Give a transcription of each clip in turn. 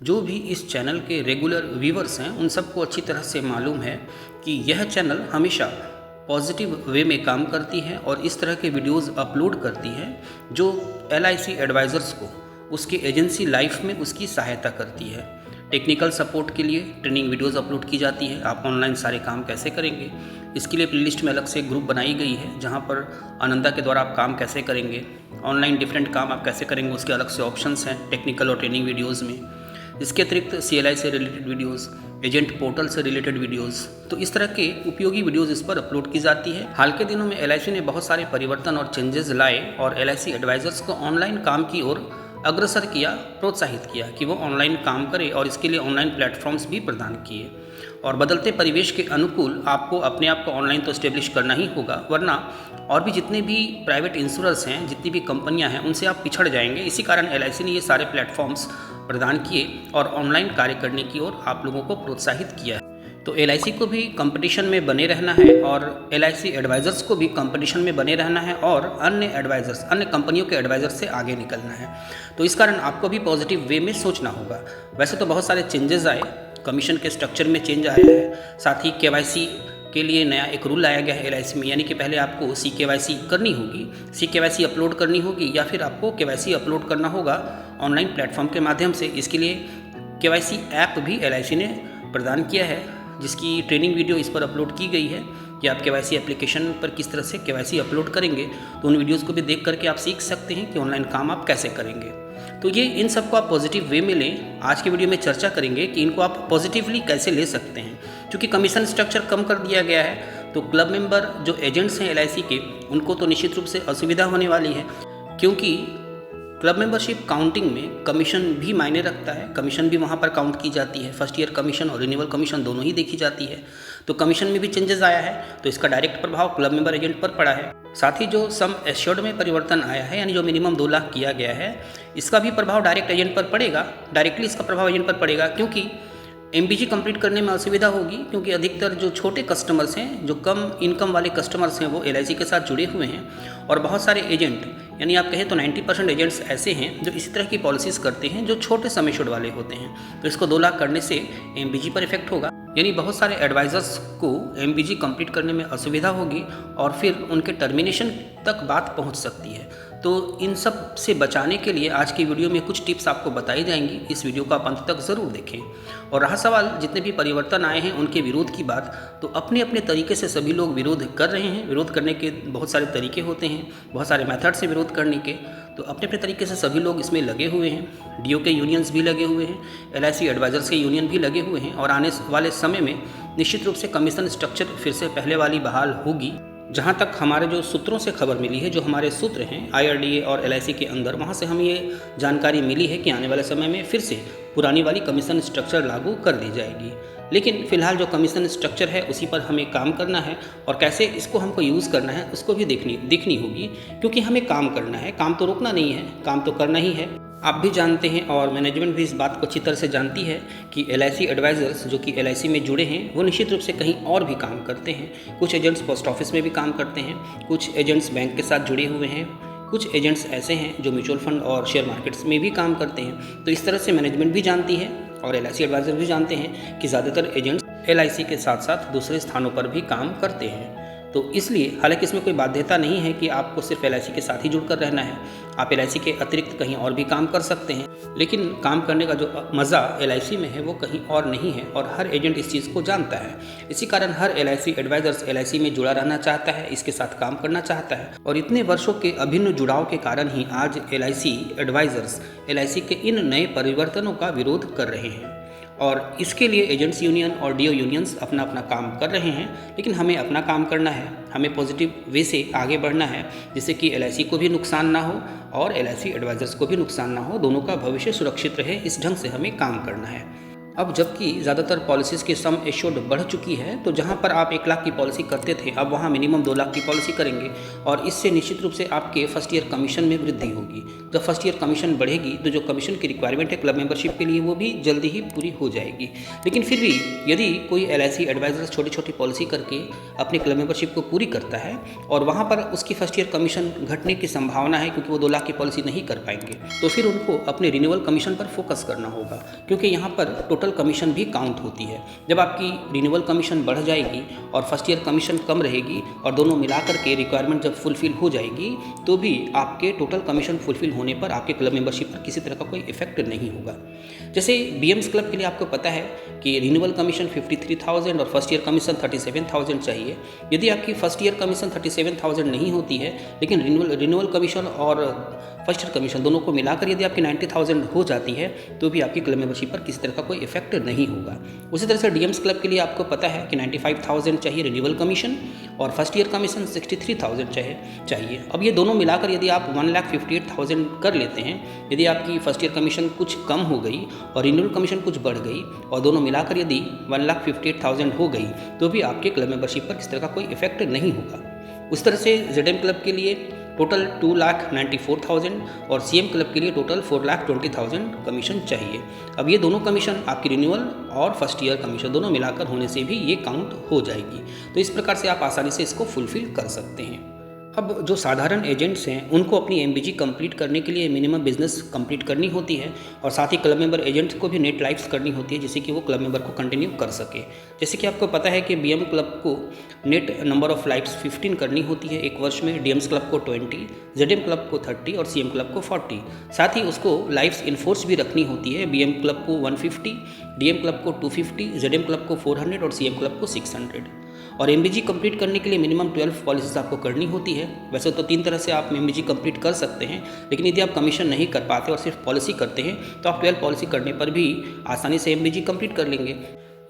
जो भी इस चैनल के रेगुलर व्यूवर्स हैं उन सबको अच्छी तरह से मालूम है कि यह चैनल हमेशा पॉजिटिव वे में काम करती है और इस तरह के वीडियोस अपलोड करती है जो LIC एडवाइज़र्स को उसके एजेंसी लाइफ में उसकी सहायता करती है। टेक्निकल सपोर्ट के लिए ट्रेनिंग वीडियोस अपलोड की जाती है। आप ऑनलाइन सारे काम कैसे करेंगे, इसके लिए प्लेलिस्ट में अलग से ग्रुप बनाई गई है जहां पर आनंदा के द्वारा आप काम कैसे करेंगे, ऑनलाइन डिफरेंट काम आप कैसे करेंगे उसके अलग से ऑप्शंस हैं टेक्निकल और ट्रेनिंग वीडियोज़ में। इसके अतिरिक्त CLI से रिलेटेड वीडियोस, एजेंट पोर्टल से रिलेटेड वीडियोस, तो इस तरह के उपयोगी वीडियोस इस पर अपलोड की जाती है। हाल के दिनों में LIC ने बहुत सारे परिवर्तन और चेंजेस लाए और LIC एडवाइज़र्स को ऑनलाइन काम की ओर अग्रसर किया, प्रोत्साहित किया कि वो ऑनलाइन काम करे और इसके लिए ऑनलाइन प्लेटफॉर्म्स भी प्रदान किए। और बदलते परिवेश के अनुकूल आपको अपने आप को ऑनलाइन तो इस्टेब्लिश करना ही होगा, वरना और भी जितने भी प्राइवेट इंश्योरेंस हैं, जितनी भी कंपनियां हैं, उनसे आप पिछड़ जाएंगे। इसी कारण LIC ने ये सारे प्लेटफॉर्म्स प्रदान किए और ऑनलाइन कार्य करने की ओर आप लोगों को प्रोत्साहित किया है। तो LIC को भी कंपटीशन में बने रहना है और LIC एडवाइज़र्स को भी कंपटीशन में बने रहना है और अन्य एडवाइज़र्स, अन्य कंपनियों के एडवाइज़र्स से आगे निकलना है। तो इस कारण आपको भी पॉजिटिव वे में सोचना होगा। वैसे तो बहुत सारे चेंजेस आए, कमीशन के स्ट्रक्चर में चेंज आया है, साथ ही KYC के लिए नया एक रूल लाया गया है LIC में, यानी कि पहले आपको CKYC करनी होगी, CKYC अपलोड करनी होगी या फिर आपको KYC अपलोड करना होगा ऑनलाइन प्लेटफॉर्म के माध्यम से। इसके लिए KYC ऐप भी LIC ने प्रदान किया है, जिसकी ट्रेनिंग वीडियो इस पर अपलोड की गई है कि आप KYC एप्लीकेशन पर किस तरह से KYC अपलोड करेंगे। तो उन वीडियोज़ को भी देख करके आप सीख सकते हैं कि ऑनलाइन काम आप कैसे करेंगे। तो ये इन सबको आप पॉजिटिव वे में लें। आज की वीडियो में चर्चा करेंगे कि इनको आप पॉजिटिवली कैसे ले सकते हैं। क्योंकि कमीशन स्ट्रक्चर कम कर दिया गया है तो क्लब मेंबर जो एजेंट्स हैं LIC के, उनको तो निश्चित रूप से असुविधा होने वाली है, क्योंकि क्लब मेंबरशिप काउंटिंग में कमीशन भी मायने रखता है। कमीशन भी वहाँ पर काउंट की जाती है, फर्स्ट ईयर कमीशन और रिन्यूअल कमीशन दोनों ही देखी जाती है। तो कमीशन में भी चेंजेस आया है तो इसका डायरेक्ट प्रभाव क्लब मेंबर एजेंट पर पड़ा है। साथ ही जो सम एश्योर्ड में परिवर्तन आया है, यानी जो मिनिमम 2 लाख किया गया है, इसका भी प्रभाव डायरेक्ट एजेंट पर पड़ेगा, डायरेक्टली इसका प्रभाव एजेंट पर पड़ेगा, क्योंकि MBG कंप्लीट करने में असुविधा होगी। क्योंकि अधिकतर जो छोटे कस्टमर्स हैं, जो कम इनकम वाले कस्टमर्स हैं, वो LIC के साथ जुड़े हुए हैं और बहुत सारे एजेंट, यानी आप कहें तो 90% एजेंट्स ऐसे हैं जो इसी तरह की पॉलिसीज़ करते हैं जो छोटे सम एश्योर्ड वाले होते हैं। तो इसको 2 लाख करने से MBG पर इफेक्ट होगा, यानी बहुत सारे एडवाइज़र्स को MBG कंप्लीट करने में असुविधा होगी और फिर उनके टर्मिनेशन तक बात पहुंच सकती है। तो इन सब से बचाने के लिए आज की वीडियो में कुछ टिप्स आपको बताई जाएंगी। इस वीडियो को आप अंत तक ज़रूर देखें। और रहा सवाल जितने भी परिवर्तन आए हैं उनके विरोध की बात, तो अपने अपने तरीके से सभी लोग विरोध कर रहे हैं। विरोध करने के बहुत सारे तरीके होते हैं, बहुत सारे मेथड से विरोध करने के, तो अपने अपने तरीके से सभी लोग इसमें लगे हुए हैं। DO के यूनियंस भी लगे हुए हैं, LIC एडवाइज़र्स के यूनियन भी लगे हुए हैं और आने वाले समय में निश्चित रूप से कमीशन स्ट्रक्चर फिर से पहले वाली बहाल होगी। जहाँ तक हमारे जो सूत्रों से खबर मिली है, जो हमारे सूत्र हैं IRDA और LIC के अंदर, वहाँ से हमें ये जानकारी मिली है कि आने वाले समय में फिर से पुरानी वाली कमीशन स्ट्रक्चर लागू कर दी जाएगी। लेकिन फ़िलहाल जो कमीशन स्ट्रक्चर है उसी पर हमें काम करना है और कैसे इसको हमको यूज़ करना है उसको भी देखनी होगी, क्योंकि हमें काम करना है। काम तो रोकना नहीं है, काम तो करना ही है। आप भी जानते हैं और मैनेजमेंट भी इस बात को अच्छी तरह से जानती है कि LIC एडवाइज़र्स जो कि LIC में जुड़े हैं वो निश्चित रूप से कहीं और भी काम करते हैं। कुछ एजेंट्स पोस्ट ऑफिस में भी काम करते हैं, कुछ एजेंट्स बैंक के साथ जुड़े हुए हैं, कुछ एजेंट्स ऐसे हैं जो म्यूचुअल फंड और शेयर मार्केट्स में भी काम करते हैं। तो इस तरह से मैनेजमेंट भी जानती है और LIC एडवाइज़र भी जानते हैं कि ज़्यादातर एजेंट्स LIC के साथ साथ दूसरे स्थानों पर भी काम करते हैं। तो इसलिए हालांकि इसमें कोई बाध्यता नहीं है कि आपको सिर्फ LIC के साथ ही जुड़कर रहना है, आप LIC के अतिरिक्त कहीं और भी काम कर सकते हैं। लेकिन काम करने का जो मज़ा LIC में है वो कहीं और नहीं है और हर एजेंट इस चीज़ को जानता है। इसी कारण हर LIC एडवाइज़र्स LIC में जुड़ा रहना चाहता है, इसके साथ काम करना चाहता है और इतने वर्षों के अभिन्न जुड़ाव के कारण ही आज LIC एडवाइज़र्स LIC के इन नए परिवर्तनों का विरोध कर रहे हैं। और इसके लिए एजेंट्स यूनियन और DO यूनियंस अपना अपना काम कर रहे हैं, लेकिन हमें अपना काम करना है। हमें पॉजिटिव वे से आगे बढ़ना है, जिससे कि LIC को भी नुकसान ना हो और LIC एडवाइज़र्स को भी नुकसान ना हो, दोनों का भविष्य सुरक्षित रहे। इस ढंग से हमें काम करना है। अब जबकि ज़्यादातर पॉलिसीज़ की सम एश्योर्ड बढ़ चुकी है, तो जहां पर आप 1 लाख की पॉलिसी करते थे, अब वहां मिनिमम 2 लाख की पॉलिसी करेंगे और इससे निश्चित रूप से आपके फर्स्ट ईयर कमीशन में वृद्धि होगी। जब फर्स्ट ईयर कमीशन बढ़ेगी तो जो कमीशन की रिक्वायरमेंट है क्लब मेंबरशिप के लिए वो भी जल्दी ही पूरी हो जाएगी। लेकिन फिर भी यदि कोई LIC एडवाइज़र छोटी छोटी पॉलिसी करके अपनी क्लब मेंबरशिप को पूरी करता है और वहाँ पर उसकी फर्स्ट ईयर कमीशन घटने की संभावना है क्योंकि वो 2 लाख की पॉलिसी नहीं कर पाएंगे, तो फिर उनको अपने रिन्यूअल कमीशन पर फोकस करना होगा, क्योंकि यहाँ पर टोटल कमीशन भी काउंट होती है। जब आपकी रिन्यूअल कमीशन बढ़ जाएगी और फर्स्ट ईयर कमीशन कम रहेगी और दोनों मिलाकर के रिक्वायरमेंट जब फुलफिल हो जाएगी तो भी आपके टोटल कमीशन फुलफिल होने पर आपके क्लब मेंबरशिप पर किसी तरह का कोई इफेक्ट नहीं होगा। जैसे BMs क्लब के लिए आपको पता है कि रिन्यूअल कमीशन 53,000 और फर्स्ट ईयर कमीशन 37,000 चाहिए। यदि आपकी फर्स्ट ईयर कमीशन 37,000 नहीं होती है, लेकिन रिन्यूअल कमीशन और फर्स्ट ईयर कमीशन दोनों को मिलाकर यदि आपकी 90,000 हो जाती है तो भी आपकी क्लब मेंबरशिप पर किसी तरह का कोई इफेक्ट नहीं होगा। उसी तरह से DMs क्लब के लिए आपको पता है कि 95,000 चाहिए रिन्यूअल कमीशन और फर्स्ट ईयर कमीशन 63,000 चाहिए। अब ये दोनों मिलाकर यदि आप 1,58,000 कर लेते हैं, यदि आपकी फर्स्ट ईयर कमीशन कुछ कम हो गई और रिन्यूअल कमीशन कुछ बढ़ गई और दोनों मिलाकर यदि 1,58,000 हो गई तो भी आपके क्लब मेंबरशिप पर किसी तरह का कोई इफेक्ट नहीं होगा। उस तरह से ZM क्लब के लिए टोटल 2,94,000 और CM क्लब के लिए टोटल 4,20,000 कमीशन चाहिए। अब ये दोनों कमीशन आपकी रिन्यूअल और फर्स्ट ईयर कमीशन दोनों मिलाकर होने से भी ये काउंट हो जाएगी। तो इस प्रकार से आप आसानी से इसको फुलफिल कर सकते हैं। अब जो साधारण एजेंट्स हैं उनको अपनी MBG कंप्लीट करने के लिए मिनिमम बिजनेस कंप्लीट करनी होती है और साथ ही क्लब मेंबर एजेंट्स को भी नेट लाइफ्स करनी होती है जिससे कि वो क्लब मेंबर को कंटिन्यू कर सके। जैसे कि आपको पता है कि BM क्लब को नेट नंबर ऑफ लाइफ्स 15 करनी होती है एक वर्ष में, DMs क्लब को 20, ZM क्लब को 30 और CM क्लब को 40। साथ ही उसको लाइफ्स इनफोर्स भी रखनी होती है। BM क्लब को 150, DM क्लब को 250, ZM क्लब को 400 और CM क्लब को 600। और MBG कंप्लीट करने के लिए मिनिमम 12 पॉलिसीज आपको करनी होती है। वैसे तो 3 तरह से आप MBG कंप्लीट कर सकते हैं, लेकिन यदि आप कमीशन नहीं कर पाते और सिर्फ पॉलिसी करते हैं तो आप 12 पॉलिसी करने पर भी आसानी से MBG कंप्लीट कर लेंगे।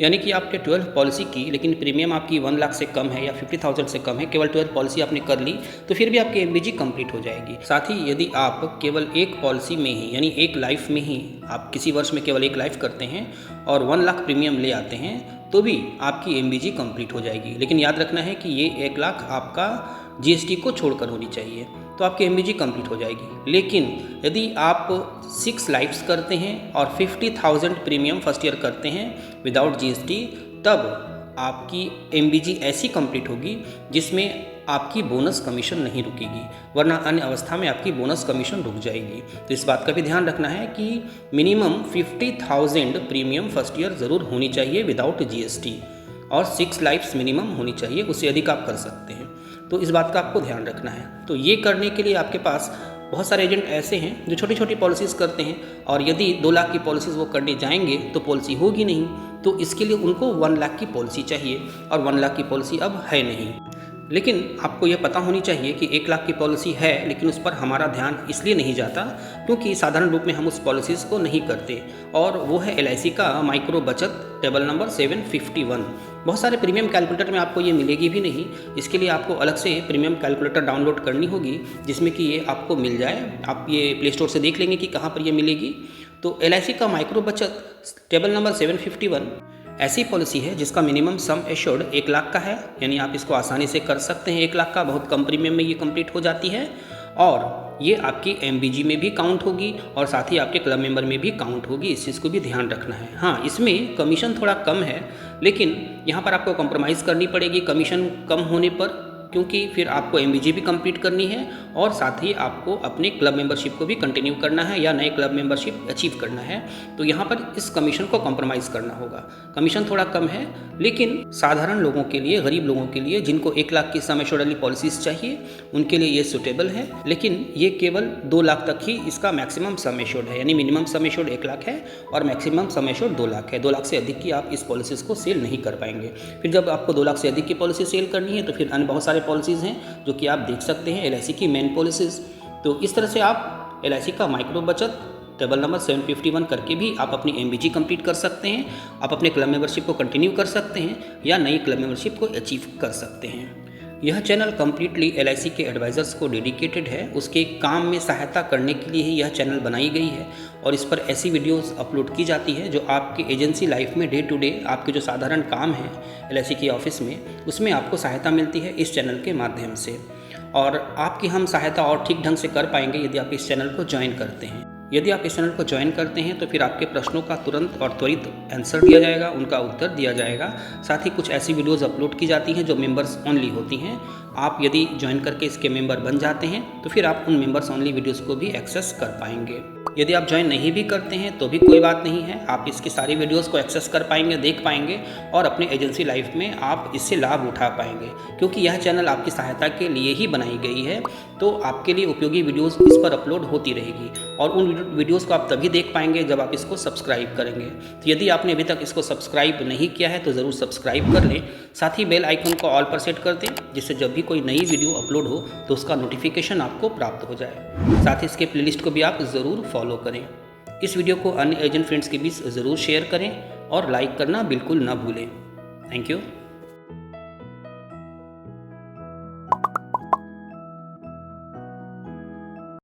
यानी कि आपने 12 पॉलिसी की लेकिन प्रीमियम आपकी 1 लाख से कम है या 50,000 से कम है, केवल 12 पॉलिसी आपने कर ली तो फिर भी आपकी MBG कंप्लीट हो जाएगी। साथ ही यदि आप केवल एक पॉलिसी में ही यानी एक लाइफ में ही आप किसी वर्ष में केवल एक लाइफ करते हैं और 1 लाख प्रीमियम ले आते हैं तो भी आपकी MBG कंप्लीट हो जाएगी। लेकिन याद रखना है कि ये 1 लाख आपका GST को छोड़कर होनी चाहिए, तो आपकी MBG कंप्लीट हो जाएगी। लेकिन यदि आप 6 लाइफ्स करते हैं और 50,000 प्रीमियम फर्स्ट ईयर करते हैं विदाउट GST, तब आपकी MBG ऐसी कंप्लीट होगी जिसमें आपकी बोनस कमीशन नहीं रुकेगी, वरना अन्य अवस्था में आपकी बोनस कमीशन रुक जाएगी। तो इस बात का भी ध्यान रखना है कि मिनिमम 50,000 प्रीमियम फर्स्ट ईयर ज़रूर होनी चाहिए विदाउट GST और 6 लाइफ्स मिनिमम होनी चाहिए, उससे अधिक आप कर सकते हैं। तो इस बात का आपको ध्यान रखना है। तो ये करने के लिए आपके पास बहुत सारे एजेंट ऐसे हैं जो छोटी छोटी पॉलिसीज़ करते हैं और यदि 2 लाख की पॉलिसीज़ वो करने जाएंगे तो पॉलिसी होगी नहीं, तो इसके लिए उनको 1 लाख की पॉलिसी चाहिए और 1 लाख की पॉलिसी अब है नहीं। लेकिन आपको यह पता होनी चाहिए कि 1 लाख की पॉलिसी है, लेकिन उस पर हमारा ध्यान इसलिए नहीं जाता क्योंकि साधारण रूप में हम उस पॉलिसीज़ को नहीं करते, और वो है LIC का माइक्रो बचत टेबल नंबर 751। बहुत सारे प्रीमियम कैलकुलेटर में आपको ये मिलेगी भी नहीं, इसके लिए आपको अलग से प्रीमियम कैलकुलेटर डाउनलोड करनी होगी जिसमें कि ये आपको मिल जाए। आप ये प्ले स्टोर से देख लेंगे कि कहाँ पर ये मिलेगी। तो LIC का माइक्रो बचत टेबल नंबर 751 ऐसी पॉलिसी है जिसका मिनिमम सम एश्योर्ड 1 लाख का है, यानी आप इसको आसानी से कर सकते हैं। 1 लाख का बहुत कम प्रीमियम में ये कंप्लीट हो जाती है और ये आपकी MBG में भी काउंट होगी और साथ ही आपके क्लब मेंबर में भी काउंट होगी। इस चीज़ को भी ध्यान रखना है। हाँ, इसमें कमीशन थोड़ा कम है, लेकिन यहाँ पर आपको कॉम्प्रोमाइज़ करनी पड़ेगी कमीशन कम होने पर, क्योंकि फिर आपको MBG भी कंप्लीट करनी है और साथ ही आपको अपने क्लब मेंबरशिप को भी कंटिन्यू करना है या नए क्लब मेंबरशिप अचीव करना है। तो यहाँ पर इस कमीशन को कॉम्प्रोमाइज़ करना होगा। कमीशन थोड़ा कम है, लेकिन साधारण लोगों के लिए, गरीब लोगों के लिए जिनको 1 लाख की सम एश्योर्ड वाली पॉलिसीज़ चाहिए, उनके लिए ये सुटेबल है। लेकिन ये केवल 2 लाख तक ही इसका मैक्सिमम सम एश्योर्ड है, यानी मिनिमम सम एश्योर्ड 1 लाख है और मैक्सिमम सम एश्योर्ड 2 लाख है। 2 लाख से अधिक की आप इस पॉलिसीज़ को सेल नहीं कर पाएंगे। फिर जब आपको 2 लाख से अधिक की पॉलिसी सेल करनी है तो फिर अन्य बहुत सारे पॉलिसीज़ हैं जो कि आप देख सकते हैं, LIC की मेन पॉलिसीज़। तो इस तरह से आप LIC का माइक्रो बचत टेबल नंबर 751 करके भी आप अपनी MBG कंप्लीट कर सकते हैं, आप अपने क्लब मेंबरशिप को कंटिन्यू कर सकते हैं या नई क्लब मेंबरशिप को अचीव कर सकते हैं। यह चैनल कम्प्लीटली LIC के एडवाइज़र्स को डेडिकेटेड है। उसके काम में सहायता करने के लिए ही यह चैनल बनाई गई है और इस पर ऐसी वीडियोस अपलोड की जाती है जो आपके एजेंसी लाइफ में डे टू डे आपके जो साधारण काम है LIC के ऑफिस में, उसमें आपको सहायता मिलती है इस चैनल के माध्यम से। और आपकी हम सहायता और ठीक ढंग से कर पाएंगे यदि आप इस चैनल को ज्वाइन करते हैं। यदि आप इस चैनल को ज्वाइन करते हैं तो फिर आपके प्रश्नों का तुरंत और त्वरित आंसर दिया जाएगा, उनका उत्तर दिया जाएगा। साथ ही कुछ ऐसी वीडियोस अपलोड की जाती हैं जो मेंबर्स ओनली होती हैं। आप यदि ज्वाइन करके इसके मेंबर बन जाते हैं तो फिर आप उन मेंबर्स ओनली वीडियोस को भी एक्सेस कर पाएंगे। यदि आप ज्वाइन नहीं भी करते हैं तो भी कोई बात नहीं है, आप इसकी सारी वीडियोस को एक्सेस कर पाएंगे, देख पाएंगे और अपने एजेंसी लाइफ में आप इससे लाभ उठा पाएंगे। क्योंकि यह चैनल आपकी सहायता के लिए ही बनाई गई है, तो आपके लिए उपयोगी वीडियोस इस पर अपलोड होती रहेगी और उन वीडियोस को आप तभी देख पाएंगे जब आप इसको सब्सक्राइब करेंगे। तो यदि आपने अभी तक इसको सब्सक्राइब नहीं किया है तो ज़रूर सब्सक्राइब कर लें। साथ ही बेल आइकन को ऑल पर सेट कर दें, जिससे जब भी कोई नई वीडियो अपलोड हो तो उसका नोटिफिकेशन आपको प्राप्त हो जाए। साथ ही इसके प्लेलिस्ट को भी आप ज़रूर फॉलो करें। इस वीडियो को अन्य एजेंट फ्रेंड्स के बीच ज़रूर शेयर करें और लाइक करना बिल्कुल ना भूलें। Thank you.